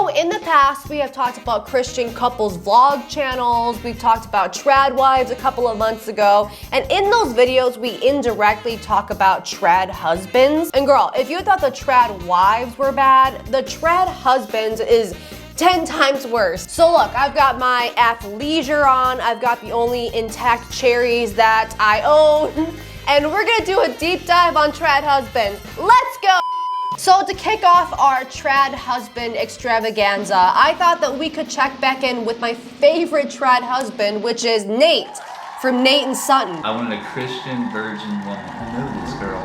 So in the past, we have talked about Christian couples vlog channels. We've talked about trad wives a couple of months ago. And in those videos, we indirectly talk about trad husbands. And girl, if you thought the trad wives were bad, the trad husbands is 10 times worse. So look, I've got my athleisure on. I've got the only intact cherries that I own. And we're gonna do a deep dive on trad husbands. Let's go! So to kick off our trad husband extravaganza, I thought that we could check back in with my favorite trad husband, which is Nate, from Nate and Sutton. I wanted a Christian virgin woman. I know this girl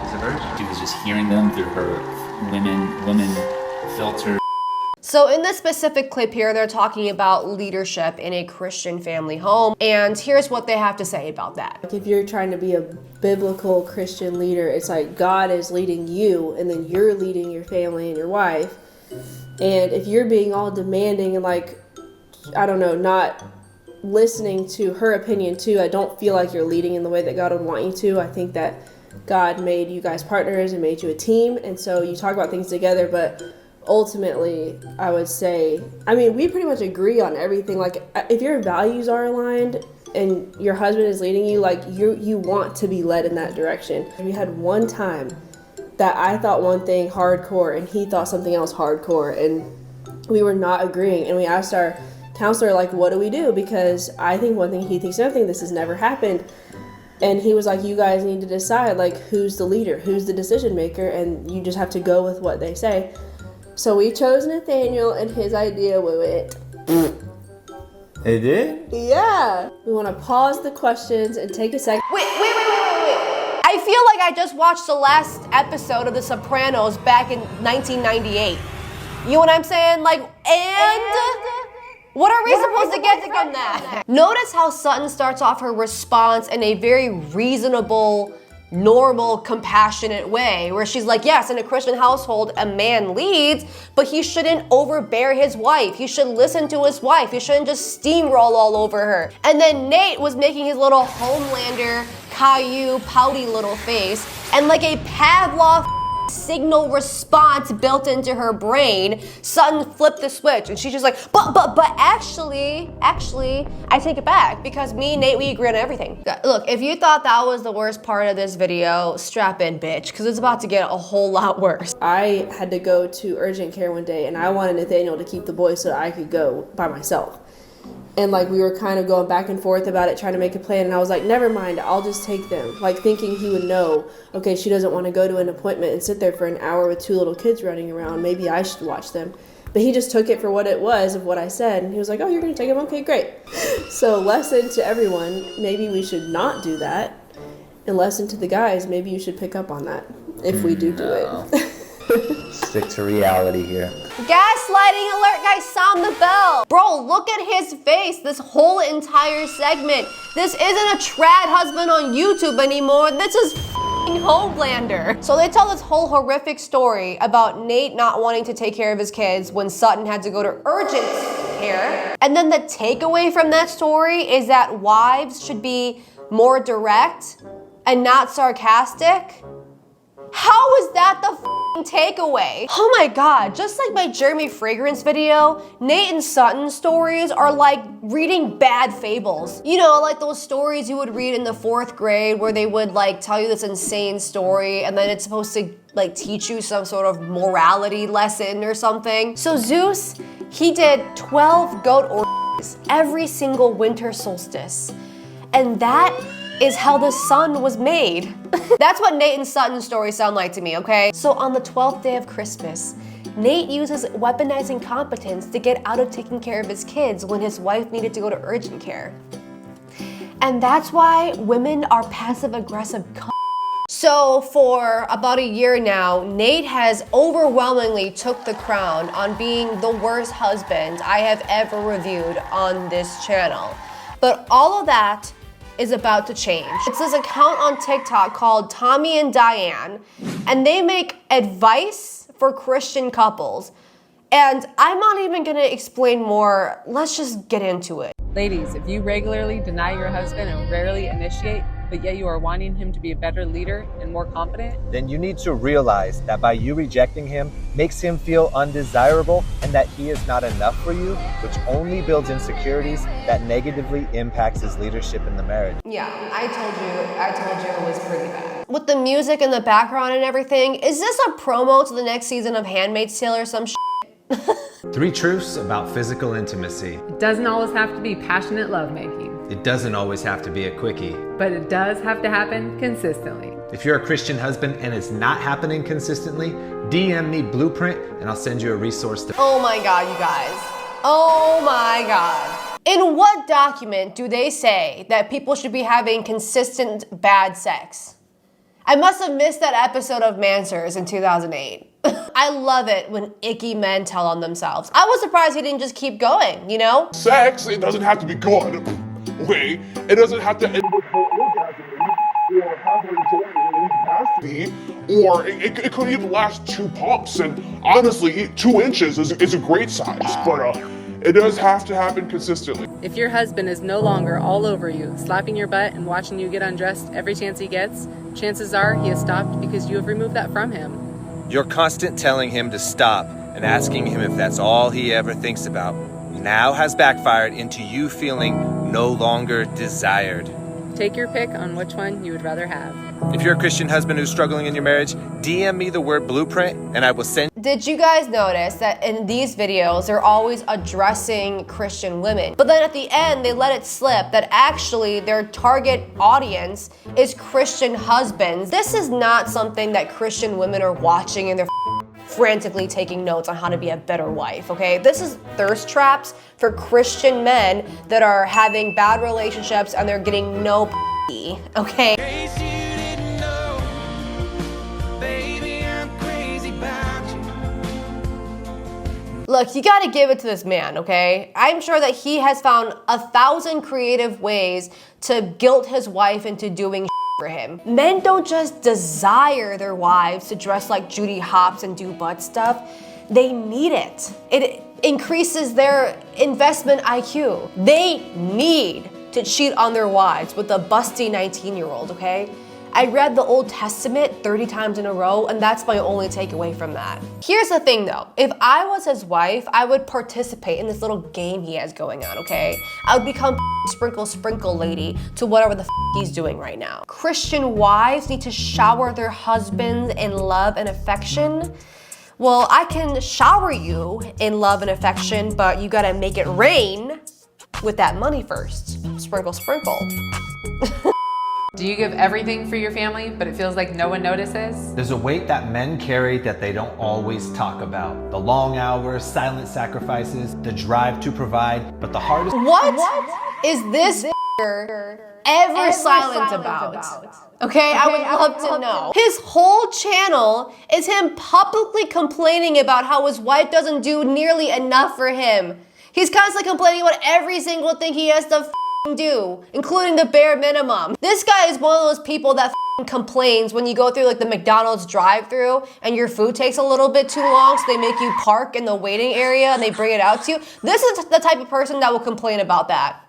is a virgin. She was just hearing them through her women filter. So in this specific clip here, they're talking about leadership in a Christian family home, and here's what they have to say about that. Like if you're trying to be a biblical Christian leader, it's like God is leading you, and then you're leading your family and your wife. And if you're being all demanding and like, I don't know, not listening to her opinion too, I don't feel like you're leading in the way that God would want you to. I think that God made you guys partners and made you a team, and so you talk about things together, but ultimately, I would say, I mean, we pretty much agree on everything. Like, if your values are aligned and your husband is leading you, like, you want to be led in that direction. We had one time that I thought one thing hardcore and he thought something else hardcore, and we were not agreeing. And we asked our counselor, like, what do we do? Because I think one thing, he thinks another thing. This has never happened. And he was like, you guys need to decide, like, who's the leader, who's the decision maker, and you just have to go with what they say. So we chose Nathaniel, and his idea went. It did? Yeah. We want to pause the questions and take a second. Wait. I feel like I just watched the last episode of The Sopranos back in 1998. You know what I'm saying? Like, and what are we supposed to get from that? Notice how Sutton starts off her response in a very reasonable, normal, compassionate way, where she's like, yes, in a Christian household, a man leads, but he shouldn't overbear his wife. He should listen to his wife. He shouldn't just steamroll all over her. And then Nate was making his little Homelander, Caillou, pouty little face, and like a Pavlov signal response built into her brain, Sutton flipped the switch, and she's just like, but actually, I take it back, because me and Nate, we agree on everything. Look, if you thought that was the worst part of this video, strap in, bitch, because it's about to get a whole lot worse. I had to go to urgent care one day, and I wanted Nathaniel to keep the boys so that I could go by myself. And like we were kind of going back and forth about it, trying to make a plan, and I was like, never mind, I'll just take them. Like thinking he would know, okay, she doesn't want to go to an appointment and sit there for an hour with two little kids running around. Maybe I should watch them. But he just took it for what it was of what I said, and he was like, oh, you're going to take them? Okay, great. So lesson to everyone, maybe we should not do that. And lesson to the guys, maybe you should pick up on that if we do it. Stick to reality here. Gaslighting alert, guys, sound the bell. Bro, look at his face this whole entire segment. This isn't a trad husband on YouTube anymore. This is f***ing Homelander. So they tell this whole horrific story about Nate not wanting to take care of his kids when Sutton had to go to urgent care. And then the takeaway from that story is that wives should be more direct and not sarcastic. How is that the f***ing takeaway? Oh my god, just like my Jeremy Fragrance video, Nate and Sutton's stories are like reading bad fables. You know, like those stories you would read in the 4th grade where they would like tell you this insane story and then it's supposed to like teach you some sort of morality lesson or something. So Zeus, he did 12 goat orgies every single winter solstice. And that is how the sun was made. That's what Nate and Sutton's stories sound like to me, okay? So on the 12th day of Christmas, Nate uses weaponized incompetence to get out of taking care of his kids when his wife needed to go to urgent care. And that's why women are passive-aggressive c****. So for about a year now, Nate has overwhelmingly took the crown on being the worst husband I have ever reviewed on this channel. But all of that is about to change. It's this account on TikTok called Tommy and Dianne, and they make advice for Christian couples. And I'm not even gonna explain more, let's just get into it. Ladies, if you regularly deny your husband and rarely initiate, but yet you are wanting him to be a better leader and more competent, then you need to realize that by you rejecting him makes him feel undesirable and that he is not enough for you, which only builds insecurities that negatively impacts his leadership in the marriage. Yeah, I told you it was pretty bad. With the music in the background and everything, is this a promo to the next season of Handmaid's Tale or some shit? 3 truths about physical intimacy. it doesn't always have to be passionate lovemaking, It doesn't always have to be a quickie. but it does have to happen consistently. If you're a Christian husband and it's not happening consistently, DM me Blueprint and I'll send you a resource to. Oh my God, you guys. Oh my God. In what document do they say that people should be having consistent bad sex? I must have missed that episode of Mansers in 2008. I love it when icky men tell on themselves. I was surprised he didn't just keep going, you know? Sex, it doesn't have to be good. Okay? It doesn't have to end with no orgasm or having joy in capacity, or it could even last 2 pumps. And honestly, 2 inches is a great size, but it does have to happen consistently. If your husband is no longer all over you, slapping your butt and watching you get undressed every chance he gets, chances are he has stopped because you have removed that from him. Your constant telling him to stop and asking him if that's all he ever thinks about now has backfired into you feeling no longer desired. Take your pick on which one you would rather have. If you're a Christian husband who's struggling in your marriage, DM me the word Blueprint and I will send. Did you guys notice that in these videos, they're always addressing Christian women, but then at the end, they let it slip that actually their target audience is Christian husbands. This is not something that Christian women are watching and they're frantically taking notes on how to be a better wife, okay? This is thirst traps for Christian men that are having bad relationships and they're getting no okay? Look, you gotta give it to this man, okay? I'm sure that he has found 1,000 creative ways to guilt his wife into doing for him. Men don't just desire their wives to dress like Judy Hopps and do butt stuff. They need it. It increases their investment IQ. They need to cheat on their wives with a busty 19-year-old, okay? I read the Old Testament 30 times in a row, and that's my only takeaway from that. Here's the thing though, if I was his wife, I would participate in this little game he has going on, okay? I would become sprinkle lady to whatever the he's doing right now. Christian wives need to shower their husbands in love and affection. Well, I can shower you in love and affection, but you gotta make it rain with that money first. Sprinkle. Do you give everything for your family, but it feels like no one notices? There's a weight that men carry that they don't always talk about. The long hours, silent sacrifices, the drive to provide, but the hardest. What is this ever silent about? Okay, I would love to know. His whole channel is him publicly complaining about how his wife doesn't do nearly enough for him. He's constantly complaining about every single thing he has to do, including the bare minimum. This guy is one of those people that complains when you go through like the McDonald's drive-thru and your food takes a little bit too long, so they make you park in the waiting area and they bring it out to you. This is the type of person that will complain about that.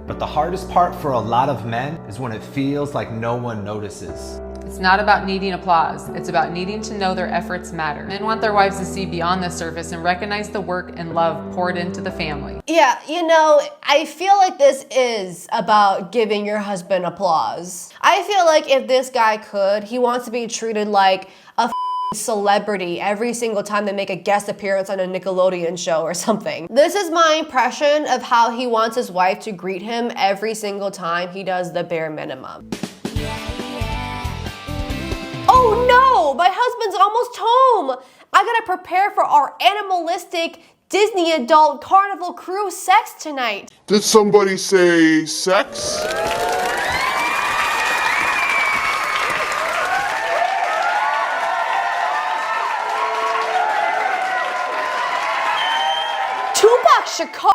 But the hardest part for a lot of men is when it feels like no one notices. It's not about needing applause. It's about needing to know their efforts matter. Men want their wives to see beyond the surface and recognize the work and love poured into the family. Yeah, you know, I feel like this is about giving your husband applause. I feel like if this guy could, he wants to be treated like a celebrity every single time they make a guest appearance on a Nickelodeon show or something. This is my impression of how he wants his wife to greet him every single time he does the bare minimum. Oh no, my husband's almost home. I gotta prepare for our animalistic Disney adult carnival cruise sex tonight. Did somebody say sex? Tupac Shakur.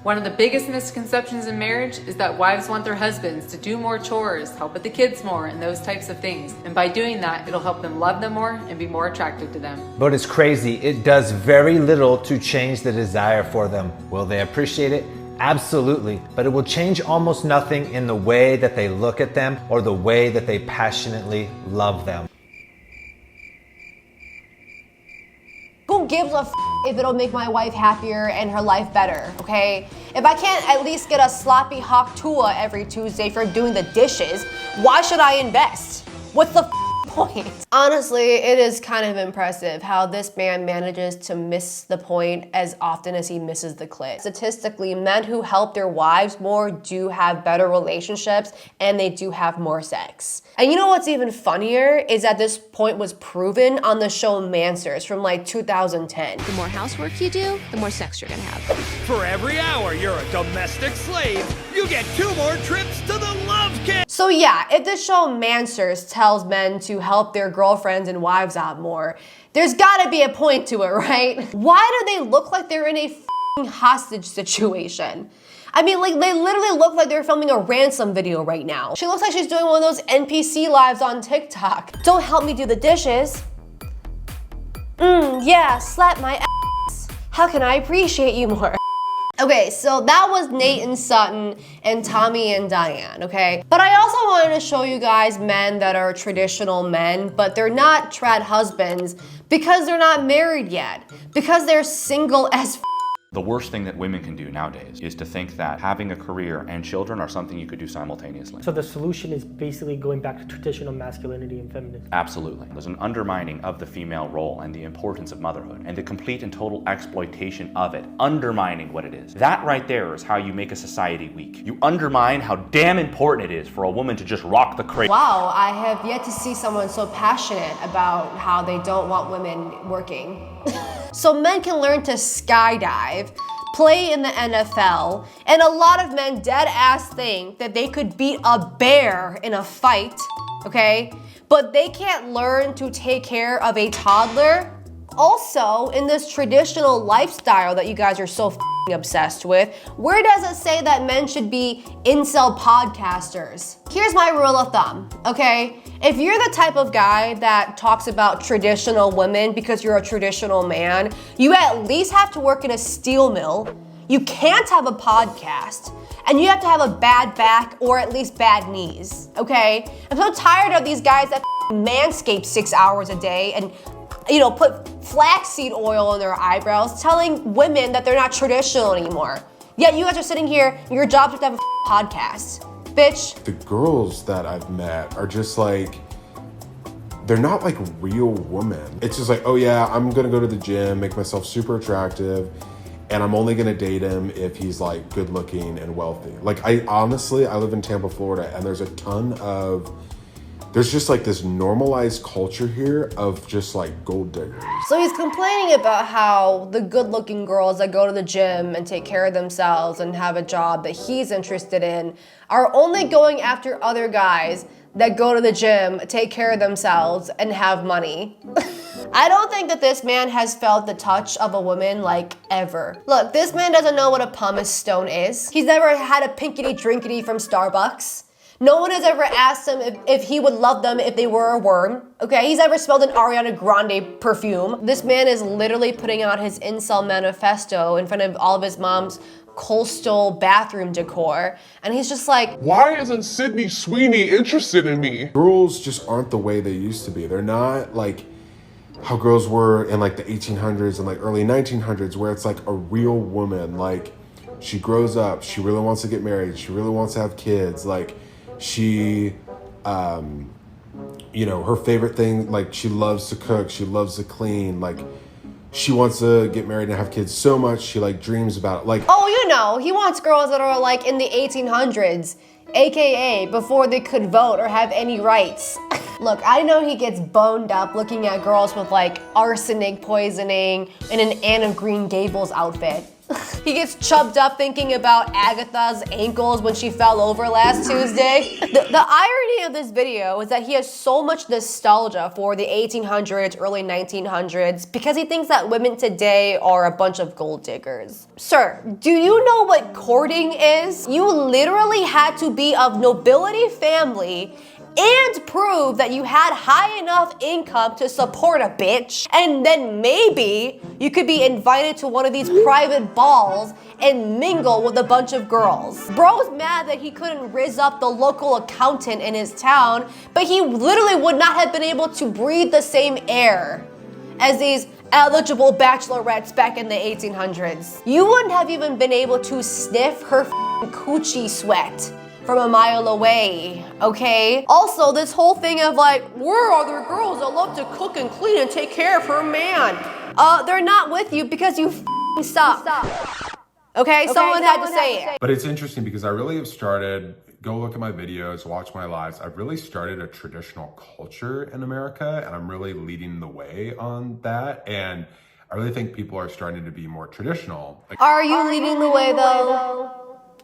One of the biggest misconceptions in marriage is that wives want their husbands to do more chores, help with the kids more, and those types of things. And by doing that, it'll help them love them more and be more attracted to them. But it's crazy, it does very little to change the desire for them. Will they appreciate it? Absolutely, but it will change almost nothing in the way that they look at them or the way that they passionately love them. Who gives a if it'll make my wife happier and her life better, okay? If I can't at least get a sloppy hawk tua every Tuesday for doing the dishes, why should I invest? What's the point? Honestly, it is kind of impressive how this man manages to miss the point as often as he misses the clit. Statistically, men who help their wives more do have better relationships and they do have more sex. And you know what's even funnier is that this point was proven on the show Mansers from like 2010. The more housework you do, the more sex you're gonna have. For every hour you're a domestic slave, you get 2 more trips to the love kit. So yeah, if the show Mansers tells men to help their girlfriends and wives out more, there's gotta be a point to it, right? Why do they look like they're in a f***ing hostage situation? I mean, like, they literally look like they're filming a ransom video right now. She looks like she's doing one of those NPC lives on TikTok. Don't help me do the dishes. Yeah, slap my ass. How can I appreciate you more? Okay, so that was Nate and Sutton and Tommy and Dianne, okay? But I also wanted to show you guys men that are traditional men, but they're not trad husbands because they're not married yet, because they're single as f***. The worst thing that women can do nowadays is to think that having a career and children are something you could do simultaneously. So the solution is basically going back to traditional masculinity and feminism. Absolutely. There's an undermining of the female role and the importance of motherhood and the complete and total exploitation of it, undermining what it is. That right there is how you make a society weak. You undermine how damn important it is for a woman to just rock the crate. Wow, I have yet to see someone so passionate about how they don't want women working. So men can learn to skydive, play in the NFL, and a lot of men dead ass think that they could beat a bear in a fight, okay? But they can't learn to take care of a toddler. Also, in this traditional lifestyle that you guys are so f***ing obsessed with, where does it say that men should be incel podcasters? Here's my rule of thumb, okay? If you're the type of guy that talks about traditional women because you're a traditional man, you at least have to work in a steel mill, you can't have a podcast, and you have to have a bad back or at least bad knees, okay? I'm so tired of these guys that manscape 6 hours a day and put flaxseed oil in their eyebrows, telling women that they're not traditional anymore. Yet you guys are sitting here, your job is to have a podcast. Bitch. The girls that I've met are just like, they're not like real women. It's just like, oh yeah, I'm gonna go to the gym, make myself super attractive, and I'm only gonna date him if he's like good looking and wealthy. Like I live in Tampa, Florida, and there's just like this normalized culture here of just like gold diggers. So he's complaining about how the good-looking girls that go to the gym and take care of themselves and have a job that he's interested in are only going after other guys that go to the gym, take care of themselves, and have money. I don't think that this man has felt the touch of a woman like ever. Look, this man doesn't know what a pumice stone is. He's never had a pinkity drinkity from Starbucks. No one has ever asked him if he would love them if they were a worm, okay? He's never smelled an Ariana Grande perfume. This man is literally putting out his incel manifesto in front of all of his mom's coastal bathroom decor, and he's just like, why isn't Sydney Sweeney interested in me? Girls just aren't the way they used to be. They're not like how girls were in like the 1800s and like early 1900s, where it's like a real woman. Like she grows up, she really wants to get married, she really wants to have kids, like she, her favorite thing, like she loves to cook, she loves to clean, like she wants to get married and have kids so much, she like dreams about it. Like, oh, he wants girls that are like in the 1800s, AKA before they could vote or have any rights. Look, I know he gets boned up looking at girls with like arsenic poisoning in an Anne of Green Gables outfit. He gets chubbed up thinking about Agatha's ankles when she fell over last Tuesday. The irony of this video is that he has so much nostalgia for the 1800s, early 1900s, because he thinks that women today are a bunch of gold diggers. Sir, do you know what courting is? You literally had to be of nobility family and prove that you had high enough income to support a bitch, and then maybe you could be invited to one of these private balls and mingle with a bunch of girls. Bro's mad that he couldn't rizz up the local accountant in his town, but he literally would not have been able to breathe the same air as these eligible bachelorettes back in the 1800s. You wouldn't have even been able to sniff her coochie sweat from a mile away, okay? Also, this whole thing of like, where are there girls that love to cook and clean and take care of her man? They're not with you because you suck. Okay, someone had to say it. But it's interesting because I really have started, go look at my videos, watch my lives. I've really started a traditional culture in America, and I'm really leading the way on that. And I really think people are starting to be more traditional. Like, are you leading the way though?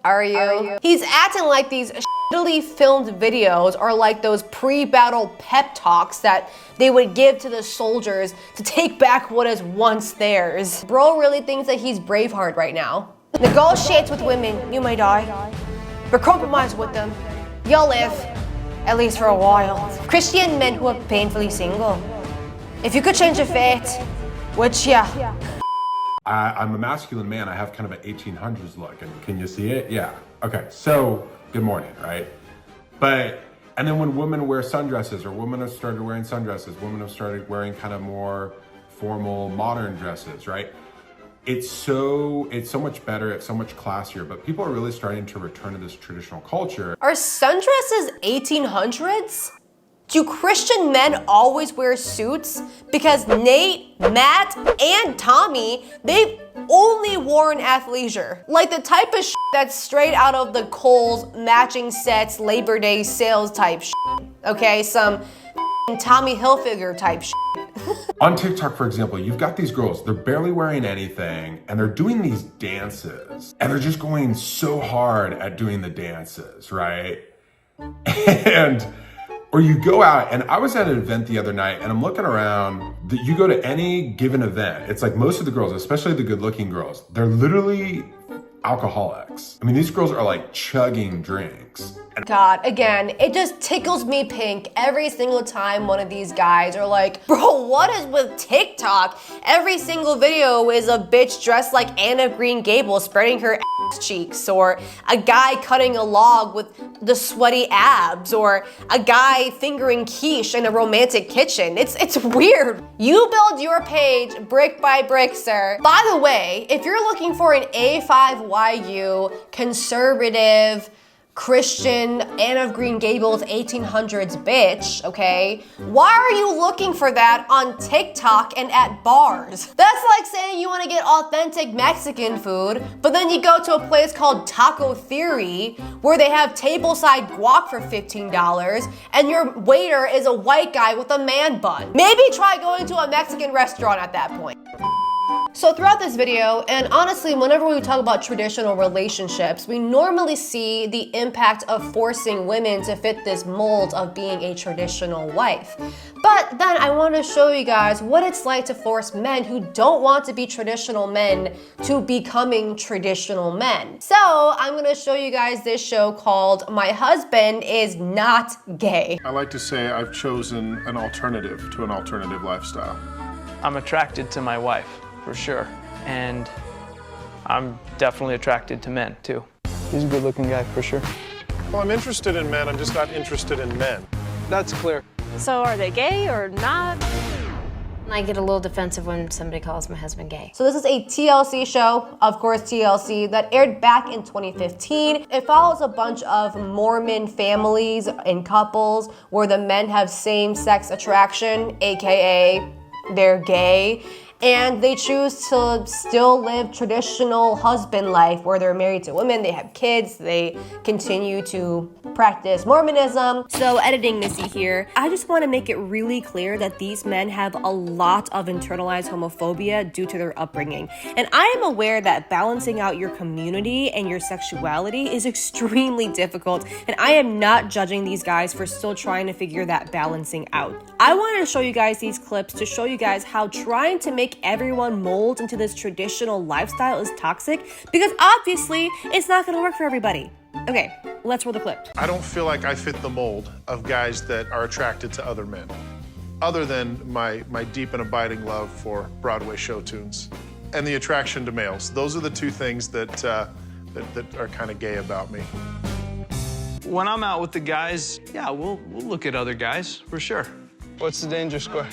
Are you? He's acting like these shittily filmed videos are like those pre-battle pep talks that they would give to the soldiers to take back what is once theirs. Bro really thinks that he's Braveheart right now. Negotiate with women, you may die. But compromise with them, you'll live, at least for a while. Christian men who are painfully single. If you could change your fate, which, yeah. I'm a masculine man. I have kind of an 1800s look. And can you see it? Yeah. Okay. So good morning, right? And then when women wear sundresses, or women have started wearing sundresses, women have started wearing kind of more formal, modern dresses, right? It's so much better. It's so much classier. But people are really starting to return to this traditional culture. Are sundresses 1800s? Do Christian men always wear suits? Because Nate, Matt, and Tommy, they've only worn athleisure. Like the type of that's straight out of the Kohl's matching sets Labor Day sales type okay? Some Tommy Hilfiger type On TikTok, for example, you've got these girls, they're barely wearing anything, and they're doing these dances, and they're just going so hard at doing the dances, right? Or you go out, and I was at an event the other night, and I'm looking around, you go to any given event, it's like most of the girls, especially the good-looking girls, they're literally alcoholics. I mean, these girls are like chugging drinks. God, again, it just tickles me pink every single time one of these guys are like, bro, what is with TikTok? Every single video is a bitch dressed like Anne of Green Gables spreading her ass cheeks, or a guy cutting a log with the sweaty abs, or a guy fingering quiche in a romantic kitchen. It's weird. You build your page brick by brick, sir. By the way, if you're looking for an A5YU conservative Christian Anne of Green Gables 1800s bitch, okay? Why are you looking for that on TikTok and at bars? That's like saying you want to get authentic Mexican food, but then you go to a place called Taco Theory where they have tableside guac for $15 and your waiter is a white guy with a man bun. Maybe try going to a Mexican restaurant at that point. So throughout this video, and honestly, whenever we talk about traditional relationships, we normally see the impact of forcing women to fit this mold of being a traditional wife. But then I want to show you guys what it's like to force men who don't want to be traditional men to becoming traditional men. So I'm going to show you guys this show called My Husband Is Not Gay. I like to say I've chosen an alternative to an alternative lifestyle. I'm attracted to my wife, for sure. And I'm definitely attracted to men, too. He's a good-looking guy, for sure. Well, I'm interested in men, I'm just not interested in men. That's clear. So are they gay or not? I get a little defensive when somebody calls my husband gay. So this is a TLC show, of course TLC, that aired back in 2015. It follows a bunch of Mormon families and couples where the men have same-sex attraction, aka they're gay, and they choose to still live traditional husband life where they're married to women, they have kids, they continue to practice Mormonism. So editing Missy here, I just want to make it really clear that these men have a lot of internalized homophobia due to their upbringing. And I am aware that balancing out your community and your sexuality is extremely difficult, and I am not judging these guys for still trying to figure that balancing out. I wanted to show you guys these clips to show you guys how trying to make make everyone mold into this traditional lifestyle is toxic? Because obviously it's not gonna work for everybody. Okay, let's roll the clip. I don't feel like I fit the mold of guys that are attracted to other men, other than my deep and abiding love for Broadway show tunes and the attraction to males. Those are the two things that are kind of gay about me. When I'm out with the guys, yeah, we'll look at other guys, for sure. What's the danger score?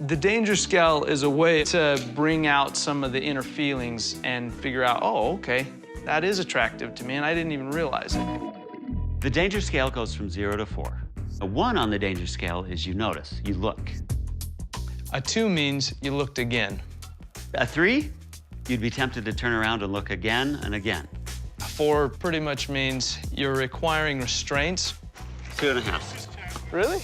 The danger scale is a way to bring out some of the inner feelings and figure out, oh, okay, that is attractive to me, and I didn't even realize it. The danger scale goes from 0 to 4. A 1 on the danger scale is you notice, you look. A 2 means you looked again. A 3, you'd be tempted to turn around and look again and again. A 4 pretty much means you're requiring restraints. 2.5. Really?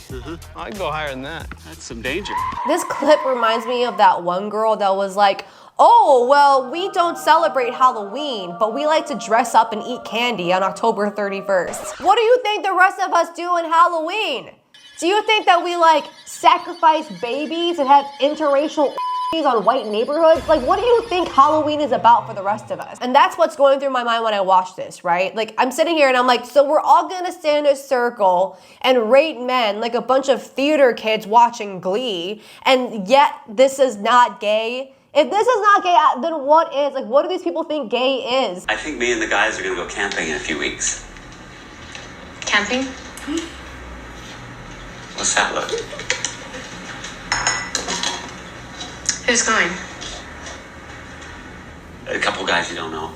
I'd go higher than that. That's some danger. This clip reminds me of that one girl that was like, oh, well, we don't celebrate Halloween, but we like to dress up and eat candy on October 31st. What do you think the rest of us do on Halloween? Do you think that we like sacrifice babies and have interracial on white neighborhoods? Like, what do you think Halloween is about for the rest of us? And that's what's going through my mind when I watch this, right? Like, I'm sitting here and I'm like, so we're all gonna stand in a circle and rate men like a bunch of theater kids watching Glee, and yet this is not gay? If this is not gay, then what is? Like, what do these people think gay is? I think me and the guys are gonna go camping in a few weeks. Camping? What's that look? Who's going? A couple guys you don't know.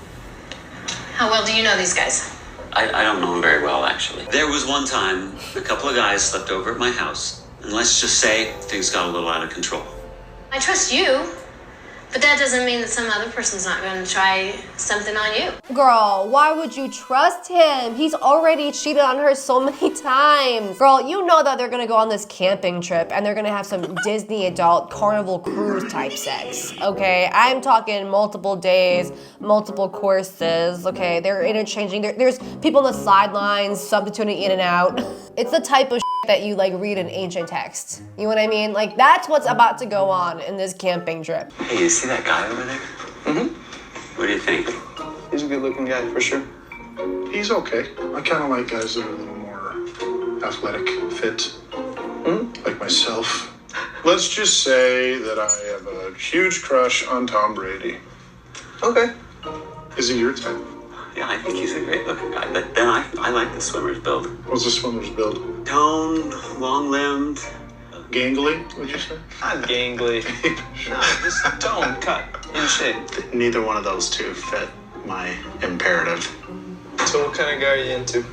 How well do you know these guys? I don't know them very well, actually. There was one time a couple of guys slept over at my house, and let's just say things got a little out of control. I trust you, but that doesn't mean that some other person's not going to try something on you. Girl, why would you trust him? He's already cheated on her so many times. Girl, you know that they're gonna go on this camping trip and they're gonna have some Disney adult Carnival cruise type sex, okay? I'm talking multiple days, multiple courses, okay? They're interchanging. There's people on the sidelines substituting in and out. It's the type of that you like read in ancient texts. You know what I mean? Like, that's what's about to go on in this camping trip. Hey, you see that guy over there? What do you think? He's a good-looking guy, for sure. He's okay. I kind of like guys that are a little more athletic, fit, like myself. Let's just say that I have a huge crush on Tom Brady. Okay. Is he your type? Yeah, I think he's a great looking guy, but then I like the swimmer's build. What's the swimmer's build? Toned, long-limbed. Gangly, would you say? Not gangly. No, just tone, cut, in shape. Neither one of those two fit my imperative. So what kind of guy are you into?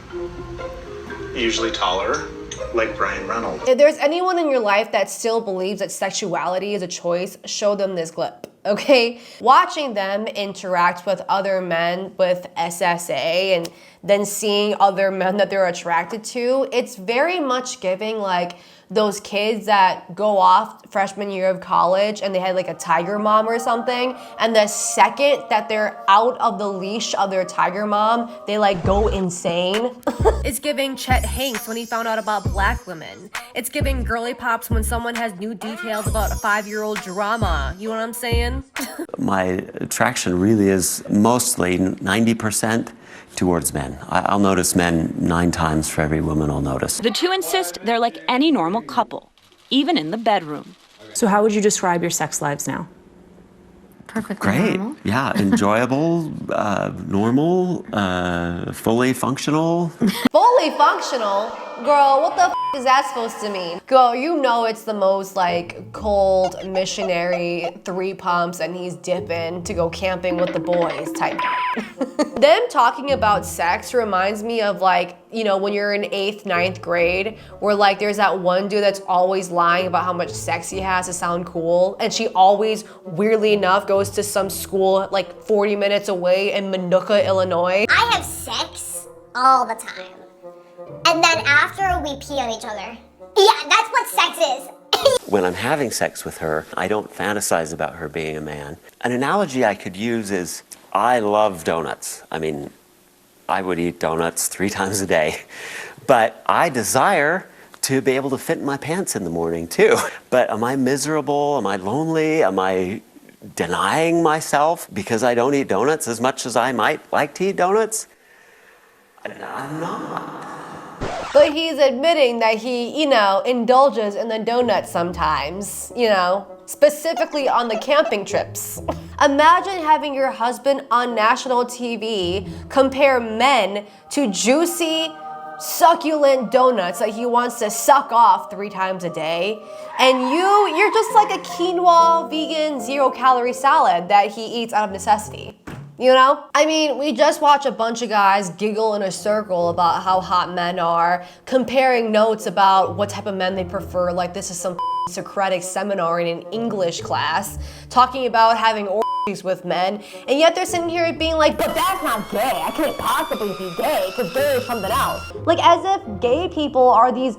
Usually taller, like Brian Reynolds. If there's anyone in your life that still believes that sexuality is a choice, show them this clip. Okay? Watching them interact with other men with SSA and then seeing other men that they're attracted to, it's very much giving like those kids that go off freshman year of college and they had like a tiger mom or something, and the second that they're out of the leash of their tiger mom, they like go insane. It's giving Chet Hanks when he found out about black women. It's giving girly pops when someone has new details about a 5-year-old drama. You know what I'm saying? My attraction really is mostly 90% towards men. I'll notice men 9 times for every woman I'll notice. The two insist they're like any normal couple, even in the bedroom. So how would you describe your sex lives now? Perfectly Great. normal. Yeah, enjoyable, normal, fully functional. Fully functional? Girl, what the f is that supposed to mean? Girl, you know it's the most like cold missionary 3 pumps and he's dipping to go camping with the boys type. Them talking about sex reminds me of like, you know, when you're in 8th, 9th grade, where like there's that one dude that's always lying about how much sex he has to sound cool, and she always, weirdly enough, goes to some school like 40 minutes away in Minooka, Illinois. I have sex all the time. And then after we pee on each other. Yeah, that's what sex is. When I'm having sex with her, I don't fantasize about her being a man. An analogy I could use is, I love donuts. I mean, I would eat donuts 3 times a day. But I desire to be able to fit in my pants in the morning too. But am I miserable? Am I lonely? Am I denying myself because I don't eat donuts as much as I might like to eat donuts? I'm not. But he's admitting that he, indulges in the donuts sometimes, specifically on the camping trips. Imagine having your husband on national TV compare men to juicy, succulent donuts that he wants to suck off 3 times a day, and you're just like a quinoa vegan 0-calorie salad that he eats out of necessity. I mean, we just watch a bunch of guys giggle in a circle about how hot men are, comparing notes about what type of men they prefer, like this is some Socratic seminar in an English class, talking about having orgies with men, and yet they're sitting here being like, but that's not gay, I can't possibly be gay, because gay is something else. Like, as if gay people are these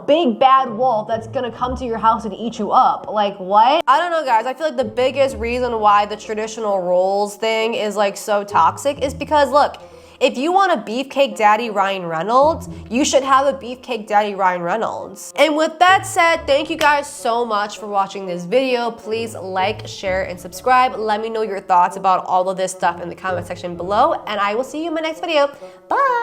big bad wolf that's gonna come to your house and eat you up. Like, what? I don't know, guys. I feel like the biggest reason why the traditional roles thing is like so toxic is because, look, if you want a beefcake daddy Ryan Reynolds, you should have a beefcake daddy Ryan Reynolds. And with that said, thank you guys so much for watching this video. Please like, share, and subscribe. Let me know your thoughts about all of this stuff in the comment section below, and I will see you in my next video. Bye!